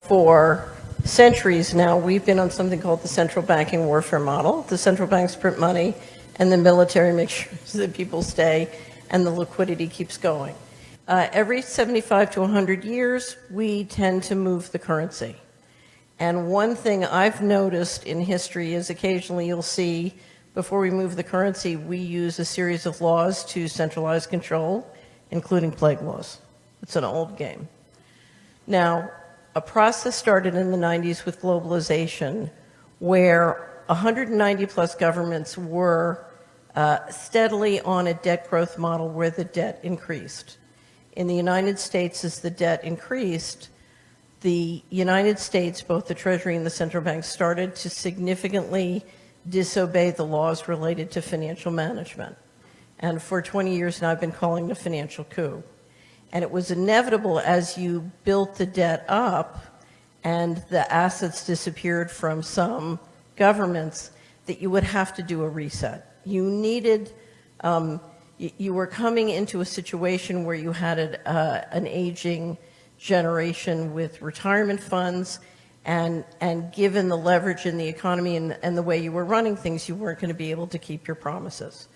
For centuries now, we've been on something called the central banking warfare model. The central banks print money, and the military makes sure that people stay, and the liquidity keeps going. Every 75 to 100 years, we tend to move the currency. And one thing I've noticed in history is occasionally you'll see, before we move the currency, we use a series of laws to centralize control, including plague laws. It's an old game. Now, a process started in the 90s with globalization where 190 plus governments were steadily on a debt growth model where the debt increased. In the United States, as the debt increased, the United States, both the Treasury and the central bank, started to significantly disobey the laws related to financial management. And for 20 years now, I've been calling it a financial coup. And it was inevitable as you built the debt up and the assets disappeared from some governments that you would have to do a reset. You needed, you were coming into a situation where you had an aging generation with retirement funds, and given the leverage in the economy and the way you were running things, you weren't going to be able to keep your promises.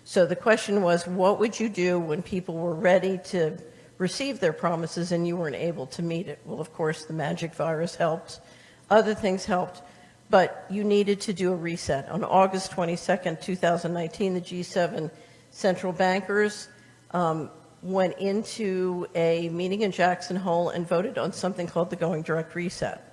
So the question was, what would you do when people were ready to receive their promises and you weren't able to meet it? Well, of course, the magic virus helped. Other things helped. But you needed to do a reset. On August 22nd, 2019, the G7 central bankers went into a meeting in Jackson Hole and voted on something called the Going Direct Reset.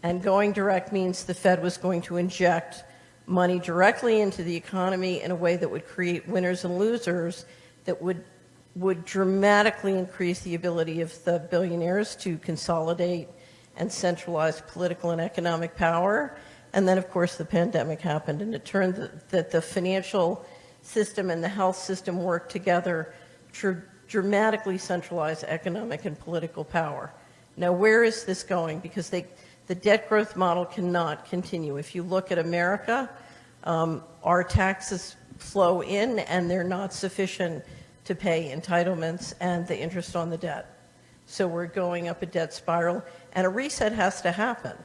And going direct means the Fed was going to inject money directly into the economy in a way that would create winners and losers that would dramatically increase the ability of the billionaires to consolidate and centralize political and economic power. And then, of course, the pandemic happened, and it turned that the financial system and the health system worked together to dramatically centralize economic and political power. Now, where is this going? Because the debt growth model cannot continue. If you look at America, our taxes flow in, and they're not sufficient to pay entitlements and the interest on the debt. So we're going up a debt spiral, and a reset has to happen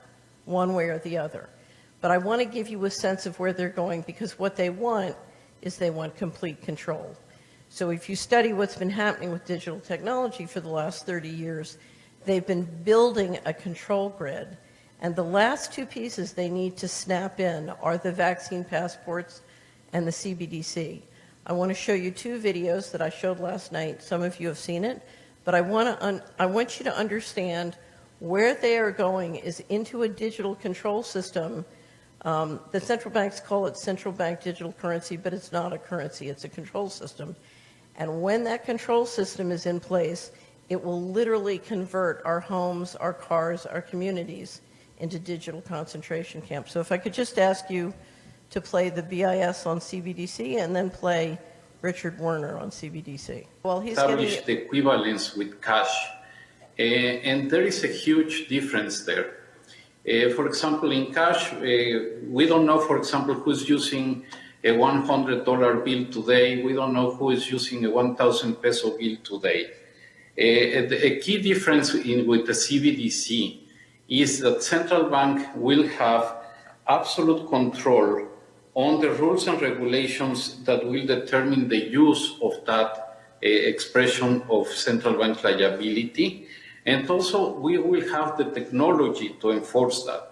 one way or the other. But I want to give you a sense of where they're going, because what they want is they want complete control. So if you study what's been happening with digital technology for the last 30 years, they've been building a control grid. And the last two pieces they need to snap in are the vaccine passports and the CBDC. I want to show you two videos that I showed last night. Some of you have seen it, but I want you to understand where they are going is into a digital control system. The central banks call it central bank digital currency, but it's not a currency, it's a control system. And when that control system is in place, it will literally convert our homes, our cars, our communities into digital concentration camps. So if I could just ask you to play the BIS on CBDC and then play Richard Werner on CBDC. Well, he's established the equivalence with cash, and there is a huge difference there. For example, in cash, we don't know, for example, who's using a $100 bill today. We don't know who is using a 1,000 peso bill today. A key difference with the CBDC is that central bank will have absolute control on the rules and regulations that will determine the use of that expression of central bank liability. And also, we will have the technology to enforce that.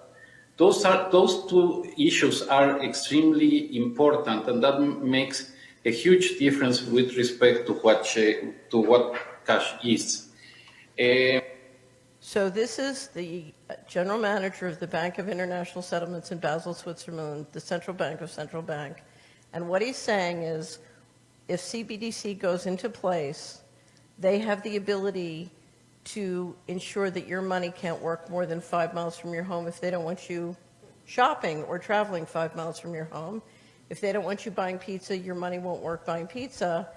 Those two issues are extremely important, and that makes a huge difference with respect to what cash is. So this is the general manager of the Bank of International Settlements in Basel, Switzerland, the central bank of central bank. And what he's saying is, if CBDC goes into place, they have the ability to ensure that your money can't work more than 5 miles from your home if they don't want you shopping or traveling 5 miles from your home. If they don't want you buying pizza, your money won't work buying pizza.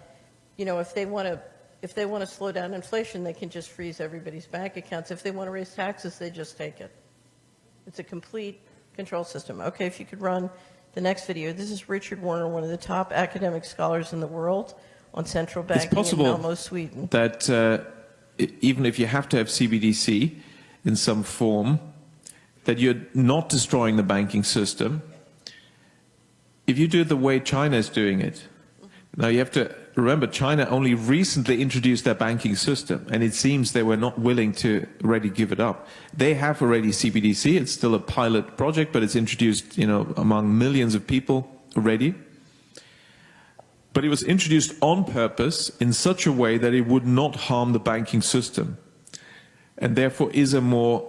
You know, if they want to slow down inflation, they can just freeze everybody's bank accounts. If they want to raise taxes, they just take it. It's a complete control system. Okay, if you could run the next video. This is Richard Werner, one of the top academic scholars in the world on central banking in Malmö, Sweden. That even if you have to have CBDC, in some form, that you're not destroying the banking system. If you do it the way China is doing it, now you have to remember China only recently introduced their banking system, and it seems they were not willing to already give it up. They have already CBDC, it's still a pilot project, but it's introduced, you know, among millions of people already. But it was introduced on purpose in such a way that it would not harm the banking system, and therefore is a more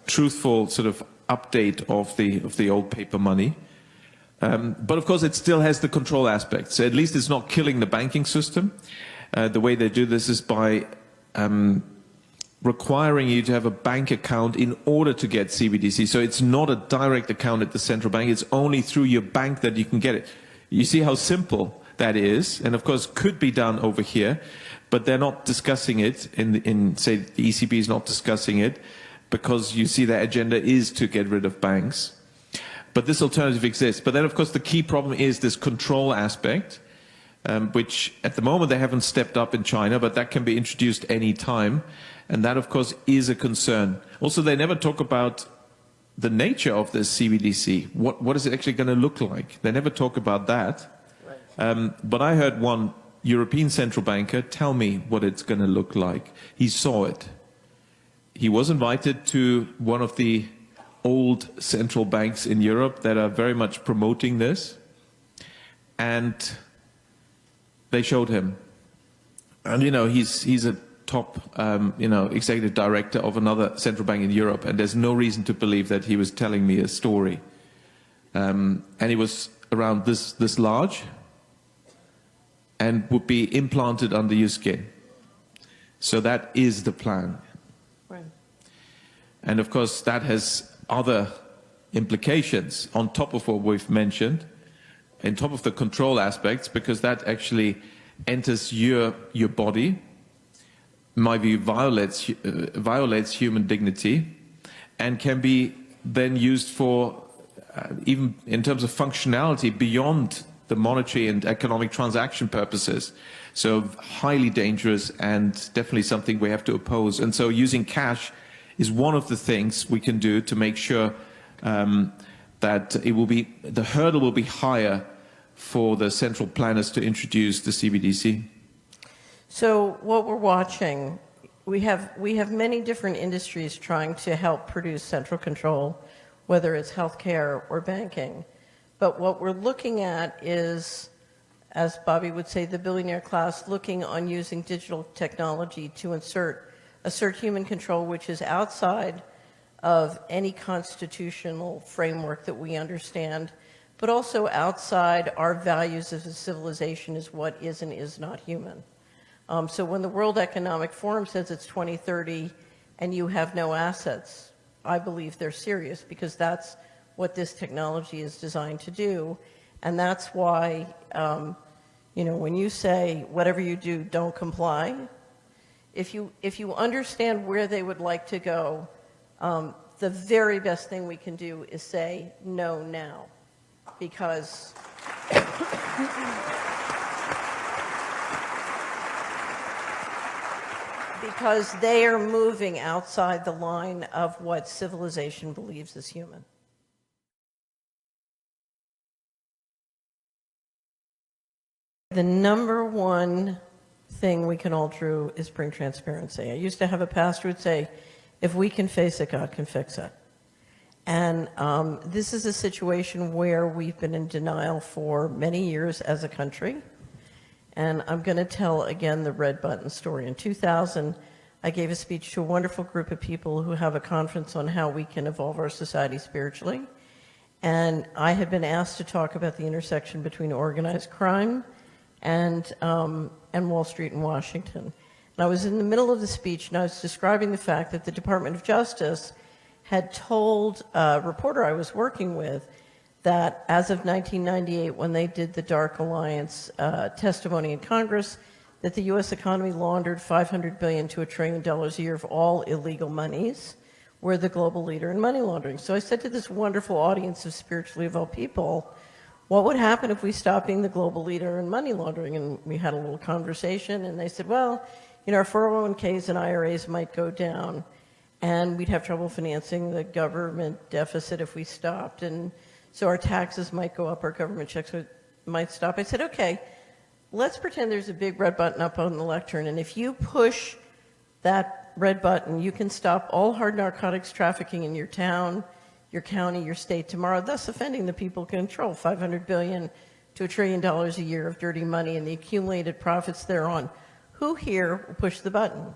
truthful sort of update of the old paper money. But of course, it still has the control aspect. So at least it's not killing the banking system. The way they do this is by requiring you to have a bank account in order to get CBDC. So it's not a direct account at the central bank. It's only through your bank that you can get it. You see how simple that is, and of course could be done over here, but they're not discussing it say the ECB is not discussing it, because you see their agenda is to get rid of banks. But this alternative exists. But then of course the key problem is this control aspect, which at the moment they haven't stepped up in China, but that can be introduced any time, and that of course is a concern. Also, they never talk about the nature of this CBDC. What is it actually going to look like? They never talk about that. But I heard one European central banker tell me what it's going to look like. He saw it. He was invited to one of the old central banks in Europe that are very much promoting this, and they showed him. And you know, he's a top executive director of another central bank in Europe, and there's no reason to believe that he was telling me a story. And it was around this large, and would be implanted under your skin. So that is the plan. Right. And of course that has other implications on top of what we've mentioned, on top of the control aspects, because that actually enters your body, in my view violates human dignity, and can be then used for even in terms of functionality beyond the monetary and economic transaction purposes. So highly dangerous, and definitely something we have to oppose. And so using cash is one of the things we can do to make sure that the hurdle will be higher for the central planners to introduce the CBDC. So what we're watching, we have many different industries trying to help produce central control, whether it's healthcare or banking. But what we're looking at is, as Bobby would say, the billionaire class looking on using digital technology to assert human control, which is outside of any constitutional framework that we understand, but also outside our values as a civilization is what is and is not human. So when the World Economic Forum says it's 2030 and you have no assets, I believe they're serious, because that's what this technology is designed to do. And that's why, when you say, whatever you do, don't comply, if you understand where they would like to go, the very best thing we can do is say no now, because they are moving outside the line of what civilization believes is human. The number one thing we can all do is bring transparency. I used to have a pastor who would say, if we can face it, God can fix it. And this is a situation where we've been in denial for many years as a country. And I'm going to tell again the red button story. In 2000, I gave a speech to a wonderful group of people who have a conference on how we can evolve our society spiritually. And I had been asked to talk about the intersection between organized crime and Wall Street in Washington. And I was in the middle of the speech, and I was describing the fact that the Department of Justice had told a reporter I was working with that as of 1998, when they did the Dark Alliance testimony in Congress, that the U.S. economy laundered $500 billion to $1 trillion a year of all illegal monies. We're the global leader in money laundering. So I said to this wonderful audience of spiritually evolved people, what would happen if we stopped being the global leader in money laundering? And we had a little conversation, and they said, well, our 401ks and IRAs might go down. and we'd have trouble financing the government deficit if we stopped. And so our taxes might go up, our government checks might stop. I said, okay, let's pretend there's a big red button up on the lectern, and if you push that red button, you can stop all hard narcotics trafficking in your town, your county, your state tomorrow, thus offending the people who control $500 billion to $1 trillion a year of dirty money and the accumulated profits thereon. Who here will push the button?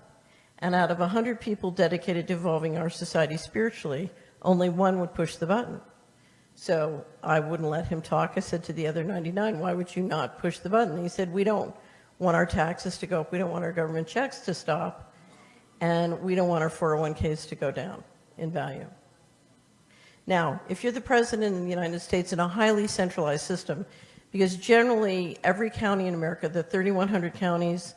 And out of 100 people dedicated to evolving our society spiritually, only one would push the button. So I wouldn't let him talk. I said to the other 99, why would you not push the button? And he said, we don't want our taxes to go up. We don't want our government checks to stop. And we don't want our 401ks to go down in value. Now, if you're the president of the United States in a highly centralized system, because generally every county in America, the 3,100 counties,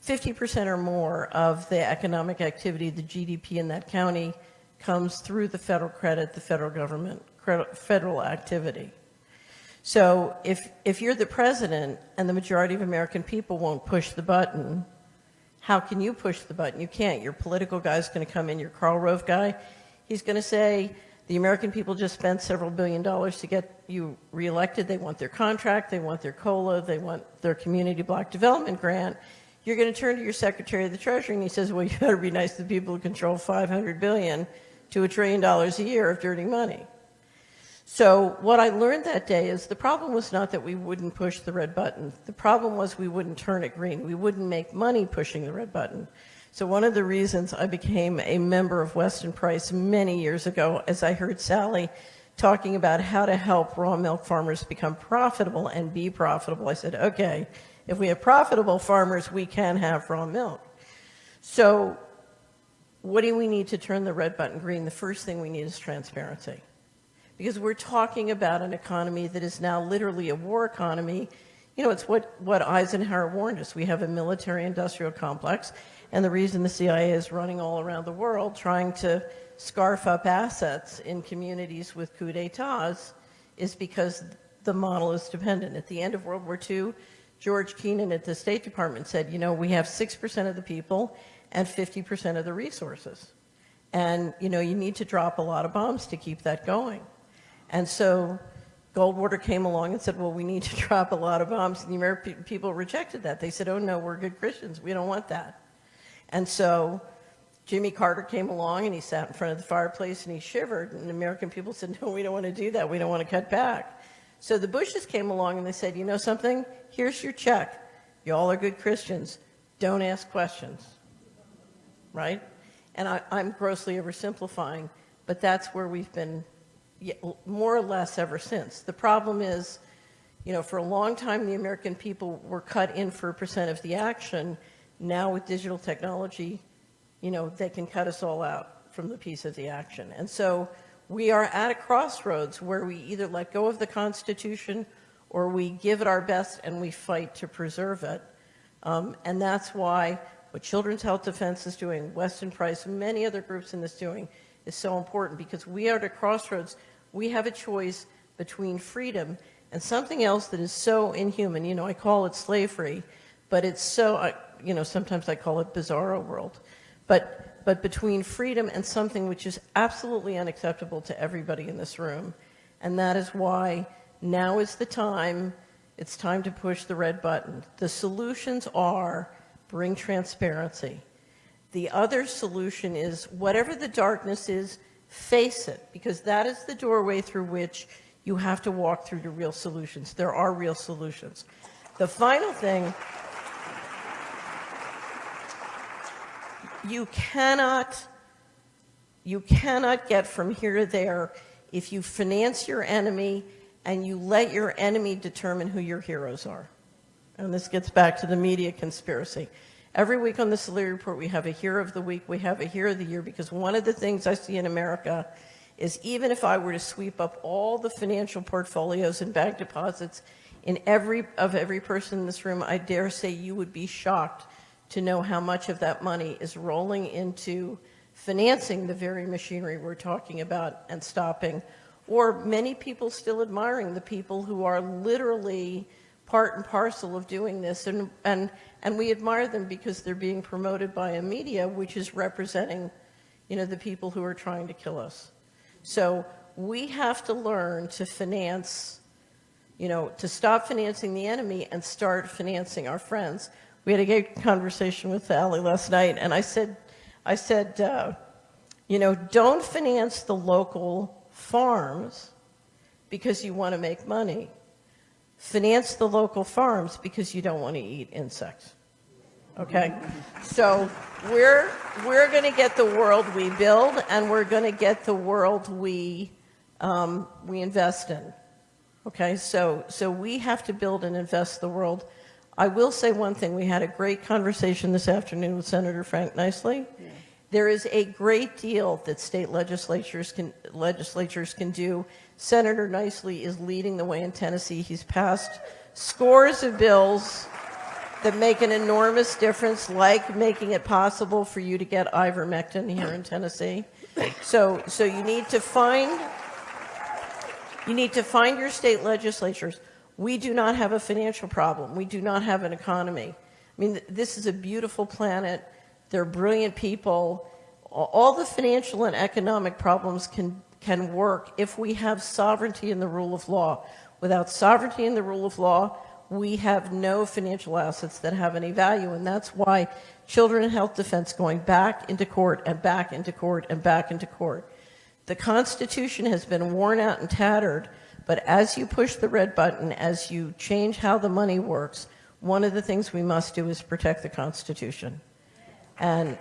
50% or more of the economic activity, the GDP in that county, comes through the federal credit, the federal government, federal activity. So if you're the president and the majority of American people won't push the button, how can you push the button? You can't. Your political guy's going to come in, your Karl Rove guy, he's going to say, the American people just spent several $1 billion to get you reelected. They want their contract, they want their COLA, they want their community block development grant. You're going to turn to your Secretary of the Treasury and he says, well, you better be nice to the people who control $500 billion to $1 trillion a year of dirty money. So what I learned that day is the problem was not that we wouldn't push the red button. The problem was we wouldn't turn it green. We wouldn't make money pushing the red button. So one of the reasons I became a member of Weston Price many years ago, as I heard Sally talking about how to help raw milk farmers become profitable and be profitable, I said, okay, if we have profitable farmers, we can have raw milk. So what do we need to turn the red button green? The first thing we need is transparency. Because we're talking about an economy that is now literally a war economy. You know, it's what Eisenhower warned us. We have a military-industrial complex, and the reason the CIA is running all around the world trying to scarf up assets in communities with coup d'etats is because the model is dependent. At the end of World War II, George Kennan at the State Department said, you know, we have 6% of the people and 50% of the resources. And, you know, you need to drop a lot of bombs to keep that going. And so Goldwater came along and said, well, we need to drop a lot of bombs. And the American people rejected that. They said, oh, no, we're good Christians. We don't want that. And so Jimmy Carter came along and he sat in front of the fireplace and he shivered. And the American people said, no, we don't want to do that. We don't want to cut back. So the Bushes came along and they said, you know something? Here's your check. You all are good Christians. Don't ask questions. Right? And I'm grossly oversimplifying, but that's where we've been more or less ever since. The problem is, you know, for a long time the American people were cut in for a percent of the action. Now with digital technology, you know, they can cut us all out from the piece of the action. And so we are at a crossroads where we either let go of the Constitution or we give it our best and we fight to preserve it. And that's why what Children's Health Defense is doing, Weston Price, and many other groups in this doing is so important, because we are at a crossroads. We have a choice between freedom and something else that is so inhuman. You know, I call it slavery, but it's so, you know, sometimes I call it bizarro world. But between freedom and something which is absolutely unacceptable to everybody in this room. And that is why now is the time, it's time to push the red button. The solutions are bring transparency. The other solution is whatever the darkness is, face it, because that is the doorway through which you have to walk through to real solutions. There are real solutions. The final thing, you cannot get from here to there if you finance your enemy and you let your enemy determine who your heroes are. And this gets back to the media conspiracy. Every week on the Salary Report, we have a hero of the week, we have a hero of the year, because one of the things I see in America is even if I were to sweep up all the financial portfolios and bank deposits in every person in this room, I dare say you would be shocked to know how much of that money is rolling into financing the very machinery we're talking about and stopping, or many people still admiring the people who are literally part and parcel of doing this, and we admire them because they're being promoted by a media which is representing, the people who are trying to kill us. So we have to learn to finance, to stop financing the enemy and start financing our friends. We had a good conversation with Allie last night, and I said, don't finance the local farms because you want to make money. Finance the local farms because you don't want to eat insects. Okay? So we're going to get the world we build, and we're going to get the world we invest in. Okay? So we have to build and invest the world. I will say one thing. We had a great conversation this afternoon with Senator Frank Nicely. Yeah. There is a great deal that state legislatures can do. Senator Nicely is leading the way in Tennessee. He's passed scores of bills that make an enormous difference, like making it possible for you to get ivermectin here in Tennessee. So you need to find your state legislatures. We do not have a financial problem. We do not have an economy. I mean, this is a beautiful planet. They're brilliant people. All the financial and economic problems can work if we have sovereignty in the rule of law. Without sovereignty in the rule of law, we have no financial assets that have any value, and that's why children in health defense going back into court and back into court and back into court. The Constitution has been worn out and tattered, but as you push the red button, as you change how the money works, one of the things we must do is protect the Constitution. And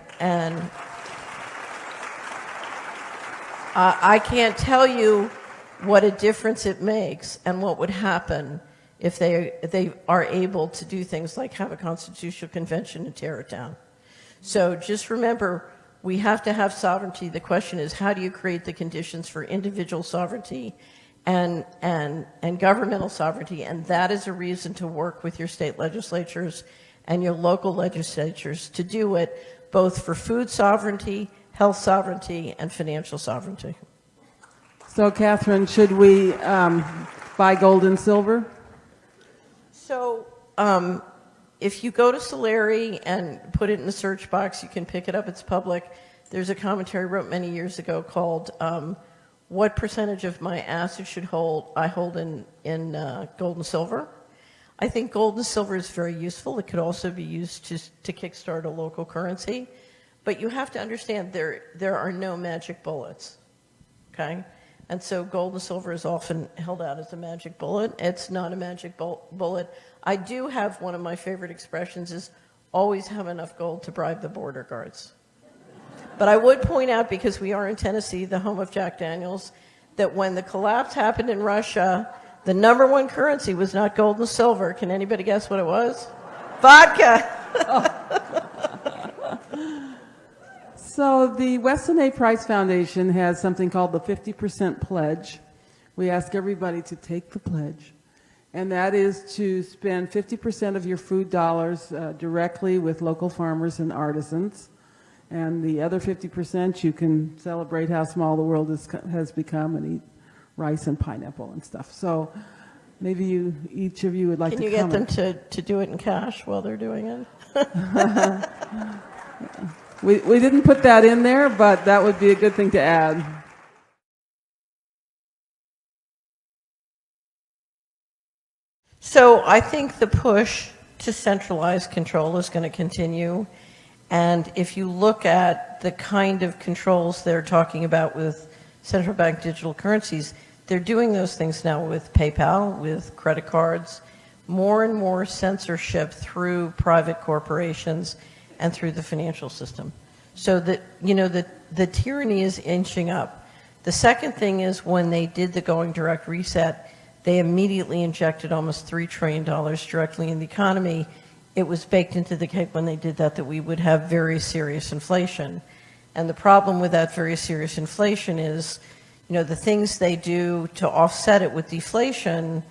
I can't tell you what a difference it makes and what would happen if they are able to do things like have a constitutional convention and tear it down. So just remember, we have to have sovereignty. The question is, how do you create the conditions for individual sovereignty and governmental sovereignty? And that is a reason to work with your state legislatures and your local legislatures to do it, both for food sovereignty, health sovereignty, and financial sovereignty. So, Catherine, should we buy gold and silver? So, if you go to Solari and put it in the search box, you can pick it up. It's public. There's a commentary I wrote many years ago called "What Percentage of My Assets Should I Hold in Gold and Silver?" I think gold and silver is very useful. It could also be used to kickstart a local currency. But you have to understand there are no magic bullets, okay? And so gold and silver is often held out as a magic bullet. It's not a magic bullet. I do have one of my favorite expressions is always have enough gold to bribe the border guards. But I would point out, because we are in Tennessee, the home of Jack Daniels, that when the collapse happened in Russia, the number one currency was not gold and silver. Can anybody guess what it was? Vodka. So the Weston A. Price Foundation has something called the 50% Pledge. We ask everybody to take the pledge, and that is to spend 50% of your food dollars directly with local farmers and artisans, and the other 50% you can celebrate how small the world has become and eat rice and pineapple and stuff. So maybe each of you would like to comment. Can you get them to do it in cash while they're doing it? We didn't put that in there, but that would be a good thing to add. So I think the push to centralize control is going to continue. And if you look at the kind of controls they're talking about with central bank digital currencies, they're doing those things now with PayPal, with credit cards, more and more censorship through private corporations and through the financial system. So that, the tyranny is inching up. The second thing is when they did the going direct reset, they immediately injected almost $3 trillion directly in the economy. It was baked into the cake when they did that we would have very serious inflation. And the problem with that very serious inflation is, the things they do to offset it with deflation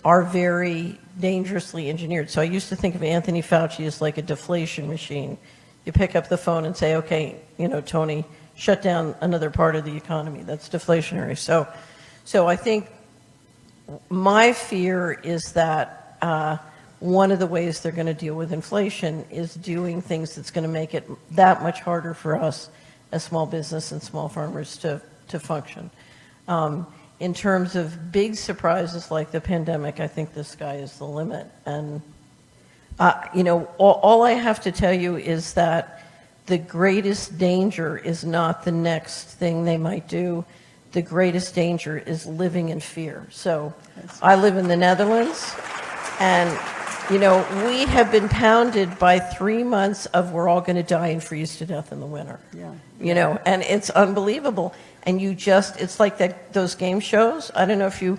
are very dangerously engineered. So I used to think of Anthony Fauci as like a deflation machine. You pick up the phone and say, okay, Tony, shut down another part of the economy. That's deflationary. So I think my fear is that one of the ways they're going to deal with inflation is doing things that's going to make it that much harder for us a small business and small farmers to function. In terms of big surprises like the pandemic, I think the sky is the limit. And, all I have to tell you is that the greatest danger is not the next thing they might do. The greatest danger is living in fear. So I live in the Netherlands, and, we have been pounded by 3 months of we're all going to die and freeze to death in the winter. Yeah. And it's unbelievable. And it's like those game shows. I don't know if you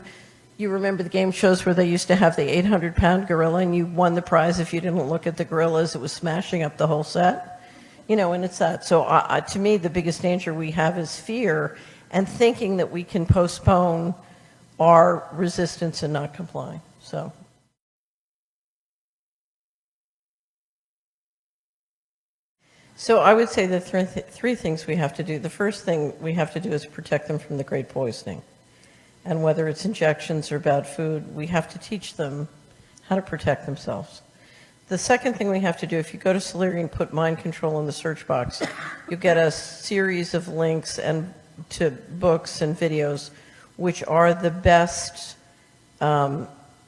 remember the game shows where they used to have the 800-pound gorilla and you won the prize if you didn't look at the gorillas. It was smashing up the whole set. And it's that. So to me, the biggest danger we have is fear and thinking that we can postpone our resistance and not complying. So I would say the three things we have to do. The first thing we have to do is protect them from the great poisoning. And whether it's injections or bad food, we have to teach them how to protect themselves. The second thing we have to do, if you go to Solari and put mind control in the search box, you get a series of links and to books and videos, which are the best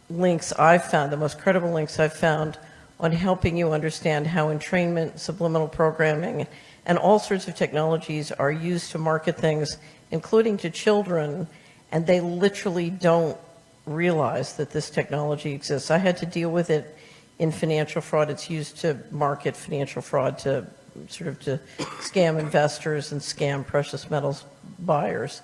links I've found, the most credible links I've found on helping you understand how entrainment, subliminal programming, and all sorts of technologies are used to market things, including to children, and they literally don't realize that this technology exists. I had to deal with it in financial fraud. It's used to market financial fraud to scam investors and scam precious metals buyers.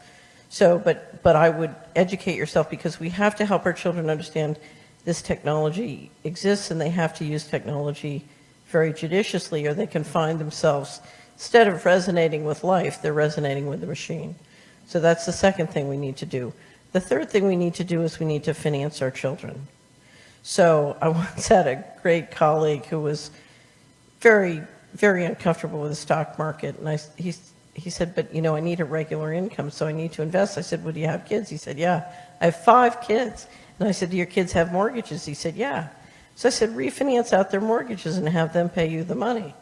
So, but I would educate yourself, because we have to help our children understand this technology exists, and they have to use technology very judiciously, or they can find themselves, instead of resonating with life, they're resonating with the machine. So that's the second thing we need to do. The third thing we need to do is we need to finance our children. So I once had a great colleague who was very, very uncomfortable with the stock market, and he said, but I need a regular income, so I need to invest. I said, well, do you have kids? He said, yeah, I have 5 kids. And I said, do your kids have mortgages? He said, yeah. So I said, refinance out their mortgages and have them pay you the money.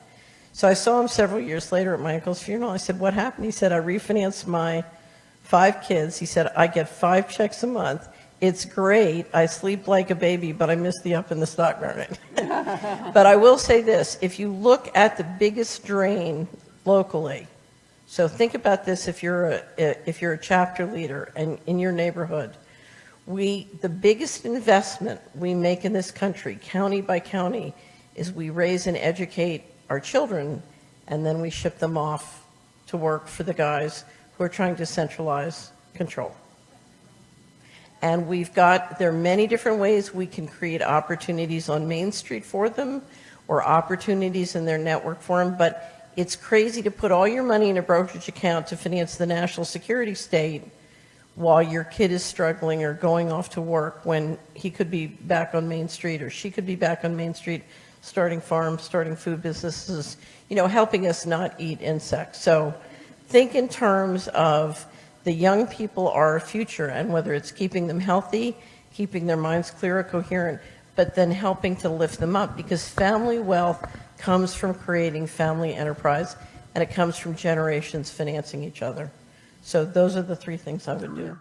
So I saw him several years later at my uncle's funeral. I said, what happened? He said, I refinanced my 5 kids. He said, I get 5 checks a month. It's great. I sleep like a baby, but I miss the up in the stock market. But I will say this, if you look at the biggest drain locally, so think about this if you're a chapter leader and in your neighborhood, the biggest investment we make in this country, county by county, is we raise and educate our children, and then we ship them off to work for the guys who are trying to centralize control. And there are many different ways we can create opportunities on Main Street for them, or opportunities in their network for them, but it's crazy to put all your money in a brokerage account to finance the national security state while your kid is struggling or going off to work, when he could be back on Main Street or she could be back on Main Street starting farms, starting food businesses, helping us not eat insects. So think in terms of the young people are our future, and whether it's keeping them healthy, keeping their minds clear or coherent, but then helping to lift them up, because family wealth comes from creating family enterprise, and it comes from generations financing each other. So those are the 3 things I would do.